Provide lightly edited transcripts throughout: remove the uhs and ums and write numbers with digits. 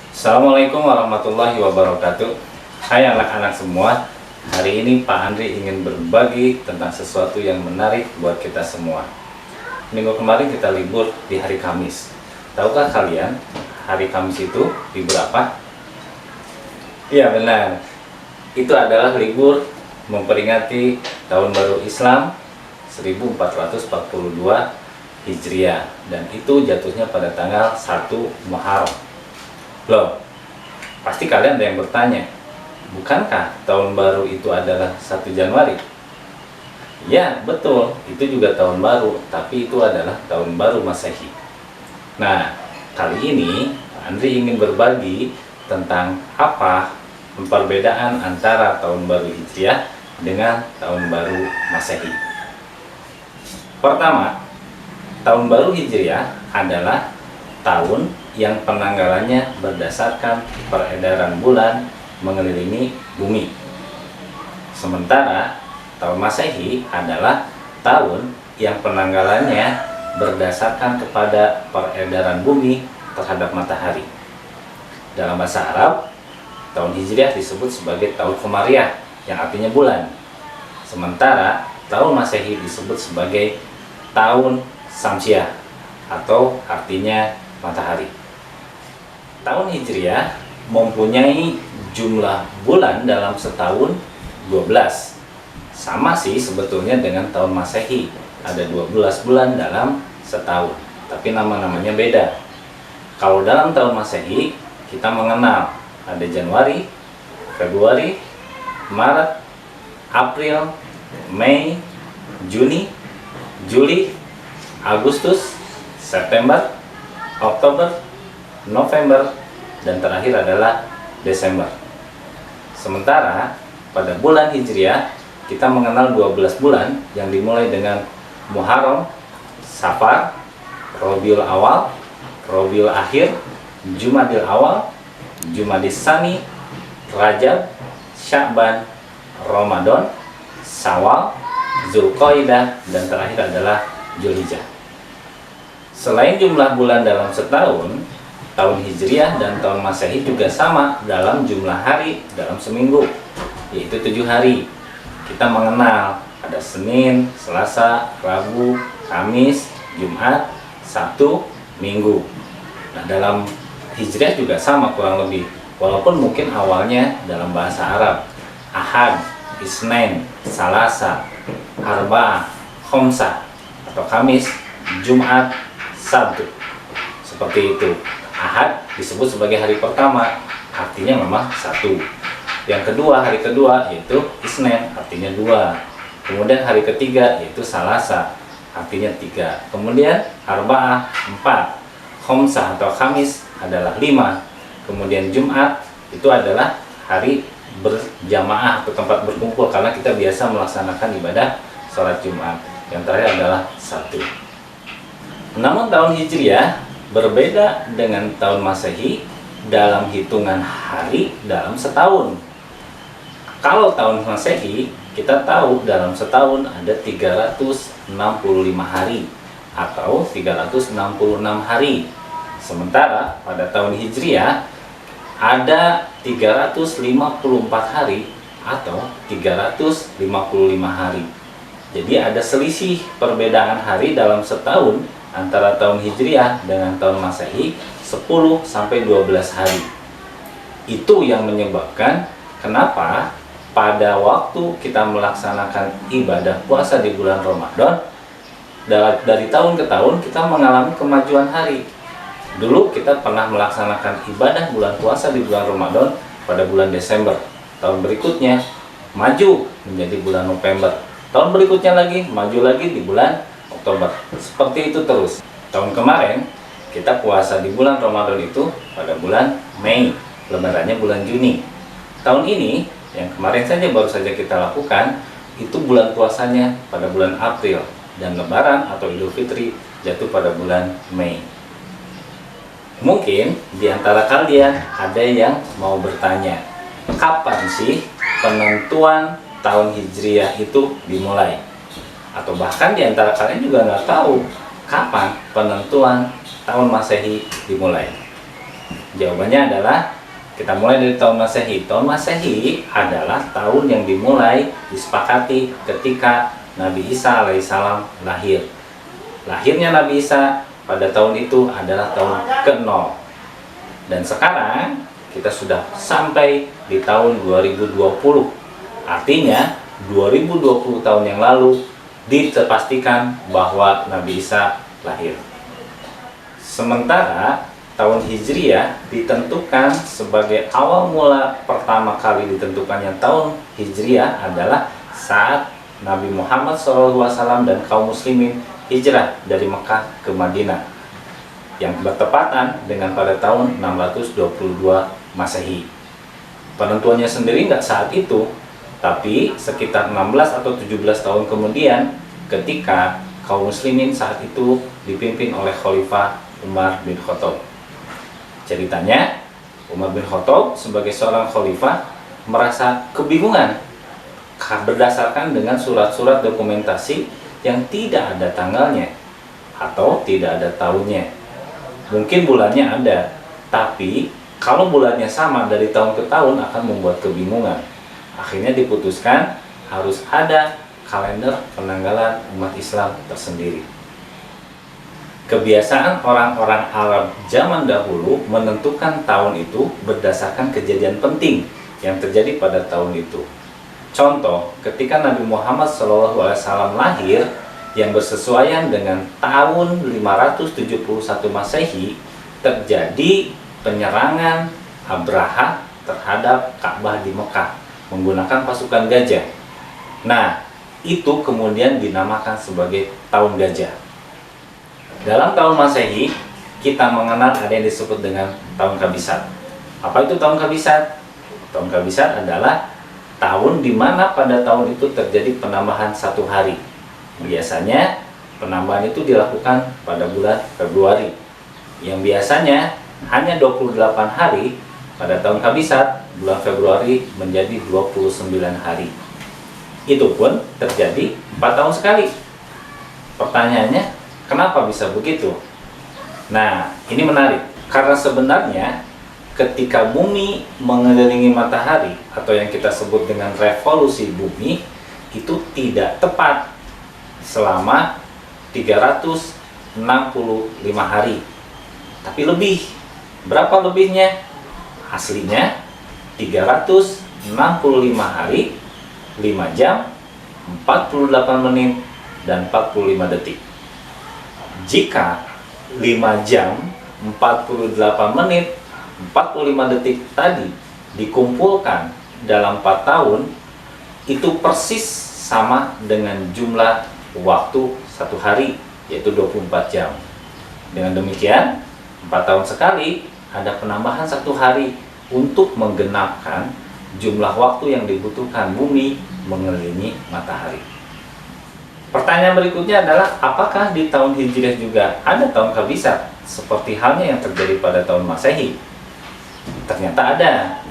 Assalamualaikum warahmatullahi wabarakatuh. Hai anak-anak semua. Hari ini Pak Andri ingin berbagi tentang sesuatu yang menarik buat kita semua. Minggu kemarin kita libur di hari Kamis. Tahukah kalian hari Kamis itu libur apa? Iya benar. Itu adalah libur memperingati Tahun Baru Islam 1442 Hijriah, dan itu jatuhnya pada tanggal 1 Muharram. Loh, pasti kalian ada yang bertanya, bukankah tahun baru itu adalah 1 Januari? Ya, betul, itu juga tahun baru, tapi itu adalah tahun baru Masehi. Nah, kali ini Pak Andri ingin berbagi tentang apa perbedaan antara tahun baru Hijriah dengan tahun baru Masehi. Pertama, tahun baru Hijriah adalah tahun yang penanggalannya berdasarkan peredaran bulan mengelilingi bumi. Sementara tahun Masehi adalah tahun yang penanggalannya berdasarkan kepada peredaran bumi terhadap matahari. Dalam bahasa Arab, tahun Hijriah disebut sebagai tahun Komariah yang artinya bulan. Sementara tahun Masehi disebut sebagai tahun Syamsiah atau artinya matahari. Tahun Hijriah mempunyai jumlah bulan dalam setahun 12. Sama sih sebetulnya dengan tahun Masehi, ada 12 bulan dalam setahun, tapi nama-namanya beda. Kalau dalam tahun Masehi kita mengenal ada Januari, Februari, Maret, April, Mei, Juni, Juli, Agustus, September, Oktober, November, dan terakhir adalah Desember. Sementara pada bulan Hijriah kita mengenal 12 bulan yang dimulai dengan Muharram, Safar, Rabiul Awal, Rabiul Akhir, Jumadil Awal, Jumadis Tsani, Rajab, Sya'ban, Ramadan, Syawal, Zulqa'dah, dan terakhir adalah Zulhijjah. Selain jumlah bulan dalam setahun, tahun Hijriah dan tahun Masehi juga sama dalam jumlah hari dalam seminggu, yaitu 7 hari. Kita mengenal ada Senin, Selasa, Rabu, Kamis, Jumat, Sabtu, Minggu. Nah, dalam Hijriah juga sama kurang lebih, walaupun mungkin awalnya dalam bahasa Arab. Ahad, Isnin, Salasa, Arba, Khomsa atau Kamis, Jumat, Sabtu. Seperti itu. Ahad disebut sebagai hari pertama, artinya memang 1. Yang kedua, hari kedua yaitu Isnin, artinya 2. Kemudian hari ketiga yaitu Salasa, artinya 3. Kemudian Arba'ah, 4. Khomsah atau Kamis adalah 5. Kemudian Jumat itu adalah hari berjamaah atau tempat berkumpul, karena kita biasa melaksanakan ibadah sholat Jumat. Yang terakhir adalah Sabtu. Namun tahun Hijriah berbeda dengan tahun Masehi dalam hitungan hari dalam setahun. Kalau tahun Masehi kita tahu dalam setahun ada 365 hari atau 366 hari. Sementara pada tahun Hijriah ada 354 hari atau 355 hari. Jadi ada selisih perbedaan hari dalam setahun antara tahun Hijriah dengan tahun Masehi 10-12 hari. Itu yang menyebabkan kenapa pada waktu kita melaksanakan ibadah puasa di bulan Ramadan, dari tahun ke tahun kita mengalami kemajuan hari. Dulu kita pernah melaksanakan ibadah bulan puasa di bulan Ramadan pada bulan Desember. Tahun berikutnya maju menjadi bulan November. Tahun berikutnya lagi maju lagi di bulan Oktober. Seperti itu terus. Tahun kemarin kita puasa di bulan Ramadan itu pada bulan Mei, lebarannya bulan Juni. Tahun ini yang kemarin saja baru saja kita lakukan itu bulan puasanya pada bulan April, dan lebaran atau Idul Fitri jatuh pada bulan Mei. Mungkin di antara kalian ada yang mau bertanya, kapan sih penentuan tahun Hijriah itu dimulai? Atau bahkan di antara kalian juga nggak tahu kapan penentuan tahun Masehi dimulai. Jawabannya adalah kita mulai dari tahun Masehi. Tahun Masehi adalah tahun yang dimulai disepakati ketika Nabi Isa alaihissalam lahir. Lahirnya Nabi Isa pada tahun itu adalah tahun ke-0. Dan sekarang kita sudah sampai di tahun 2020. Artinya 2020 tahun yang lalu dipastikan bahwa Nabi Isa lahir. Sementara tahun Hijriah ditentukan sebagai awal mula pertama kali ditentukannya tahun Hijriah adalah saat Nabi Muhammad SAW dan kaum muslimin hijrah dari Mekah ke Madinah yang bertepatan dengan pada tahun 622 Masehi. Penentuannya sendiri nggak saat itu, tapi sekitar 16 atau 17 tahun kemudian ketika kaum muslimin saat itu dipimpin oleh Khalifah Umar bin Khattab. Ceritanya, Umar bin Khattab sebagai seorang khalifah merasa kebingungan berdasarkan dengan surat-surat dokumentasi yang tidak ada tanggalnya atau tidak ada tahunnya. Mungkin bulannya ada, tapi kalau bulannya sama dari tahun ke tahun akan membuat kebingungan. Akhirnya diputuskan harus ada kalender penanggalan umat Islam tersendiri. Kebiasaan orang-orang Arab zaman dahulu menentukan tahun itu berdasarkan kejadian penting yang terjadi pada tahun itu. Contoh, ketika Nabi Muhammad SAW lahir yang bersesuaian dengan tahun 571 Masehi, terjadi penyerangan Abraha terhadap Ka'bah di Mekah menggunakan pasukan gajah. Nah, itu kemudian dinamakan sebagai tahun gajah. Dalam tahun Masehi, kita mengenal ada yang disebut dengan tahun Kabisat. Apa itu tahun Kabisat? Tahun Kabisat adalah tahun di mana pada tahun itu terjadi penambahan satu hari. Biasanya penambahan itu dilakukan pada bulan Februari, yang biasanya hanya 28 hari. Pada tahun Kabisat, bulan Februari menjadi 29 hari. Itu pun terjadi 4 tahun sekali. Pertanyaannya, kenapa bisa begitu? Nah, ini menarik. Karena sebenarnya ketika bumi mengelilingi matahari atau yang kita sebut dengan revolusi bumi itu tidak tepat selama 365 hari. Tapi lebih. Berapa lebihnya? Aslinya 365 hari, 5 jam, 48 menit, dan 45 detik. Jika 5 jam, 48 menit, 45 detik tadi dikumpulkan dalam 4 tahun, itu persis sama dengan jumlah waktu satu hari, yaitu 24 jam. Dengan demikian, 4 tahun sekali ada penambahan satu hari untuk menggenapkan jumlah waktu yang dibutuhkan bumi mengelilingi matahari. Pertanyaan berikutnya adalah, apakah di tahun Hijriah juga ada tahun Kabisat seperti halnya yang terjadi pada tahun Masehi? Ternyata ada,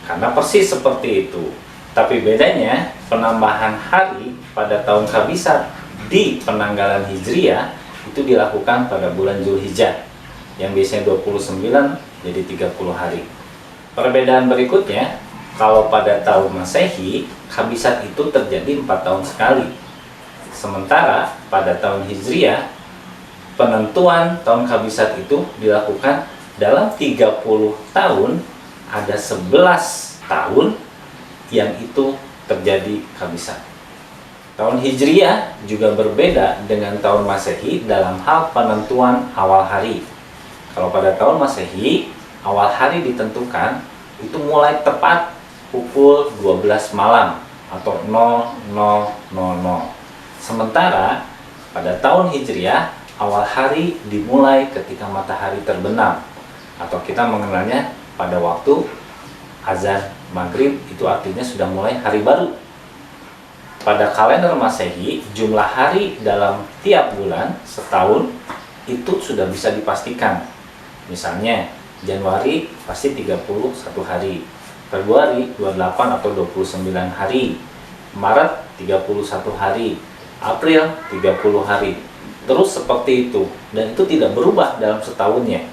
karena persis seperti itu. Tapi bedanya, penambahan hari pada tahun Kabisat di penanggalan Hijriah itu dilakukan pada bulan Zulhijjah, yang biasanya 29 jadi 30 hari. Perbedaan berikutnya, kalau pada tahun Masehi, Kabisat itu terjadi 4 tahun sekali. Sementara pada tahun Hijriah, penentuan tahun Kabisat itu dilakukan dalam 30 tahun, ada 11 tahun yang itu terjadi Kabisat. Tahun Hijriah juga berbeda dengan tahun Masehi dalam hal penentuan awal hari. Kalau pada tahun Masehi, awal hari ditentukan itu mulai tepat pukul 12 malam atau 00:00. Sementara pada tahun Hijriah, awal hari dimulai ketika matahari terbenam, atau kita mengenalnya pada waktu azan maghrib, itu artinya sudah mulai hari baru. Pada kalender Masehi, jumlah hari dalam tiap bulan setahun itu sudah bisa dipastikan. Misalnya, Januari pasti 31 hari, Februari 28 atau 29 hari, Maret 31 hari, April 30 hari. Terus seperti itu, dan itu tidak berubah dalam setahunnya.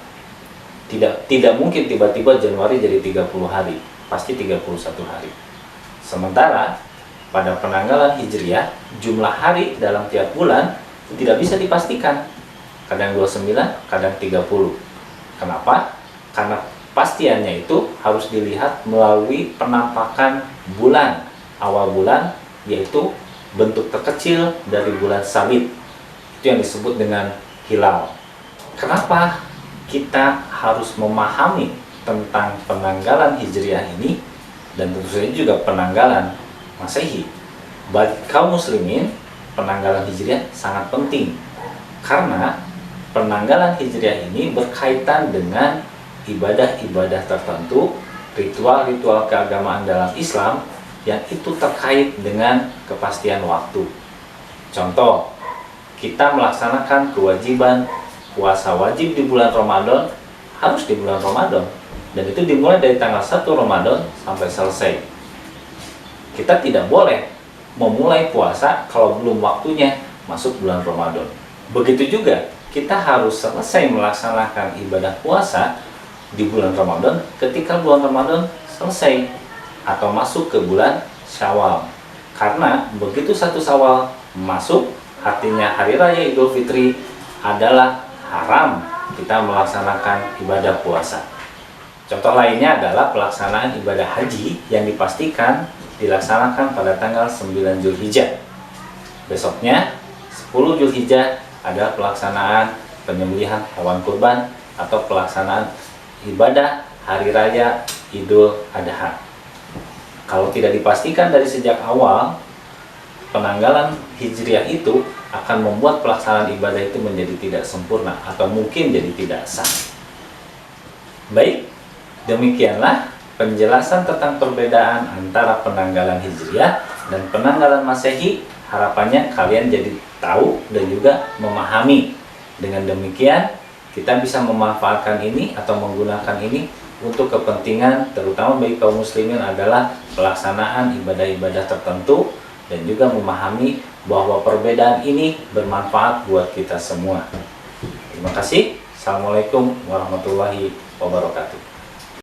Tidak mungkin tiba-tiba Januari jadi 30 hari, pasti 31 hari. Sementara pada penanggalan Hijriah, jumlah hari dalam tiap bulan tidak bisa dipastikan. Kadang 29, kadang 30. Kenapa? Karena pastiannya itu harus dilihat melalui penampakan bulan, awal bulan, yaitu bentuk terkecil dari bulan sabit. Itu yang disebut dengan hilal. Kenapa kita harus memahami tentang penanggalan Hijriah ini, dan tentu saja juga penanggalan Masehi? Bagi kaum muslimin, penanggalan Hijriah sangat penting karena penanggalan Hijriah ini berkaitan dengan ibadah-ibadah tertentu, ritual-ritual keagamaan dalam Islam yang itu terkait dengan kepastian waktu. Contoh, kita melaksanakan kewajiban puasa wajib di bulan Ramadan harus di bulan Ramadan, dan itu dimulai dari tanggal 1 Ramadan sampai selesai. Kita tidak boleh memulai puasa kalau belum waktunya masuk bulan Ramadan. Begitu juga kita harus selesai melaksanakan ibadah puasa di bulan Ramadan ketika bulan Ramadan selesai atau masuk ke bulan Syawal. Karena begitu 1 Syawal masuk, artinya hari raya Idul Fitri, adalah haram kita melaksanakan ibadah puasa. Contoh lainnya adalah pelaksanaan ibadah haji yang dipastikan dilaksanakan pada tanggal 9 Zulhijjah. Besoknya 10 Zulhijjah adalah pelaksanaan penyembelihan hewan kurban atau pelaksanaan ibadah hari raya Idul Adha. Kalau tidak dipastikan dari sejak awal, penanggalan Hijriah itu akan membuat pelaksanaan ibadah itu menjadi tidak sempurna atau mungkin jadi tidak sah. Baik, demikianlah penjelasan tentang perbedaan antara penanggalan Hijriah dan penanggalan Masehi. Harapannya kalian jadi tahu dan juga memahami. Dengan demikian, kita bisa memanfaatkan ini atau menggunakan ini untuk kepentingan terutama bagi kaum muslimin adalah pelaksanaan ibadah-ibadah tertentu, dan juga memahami bahwa perbedaan ini bermanfaat buat kita semua. Terima kasih. Assalamualaikum warahmatullahi wabarakatuh.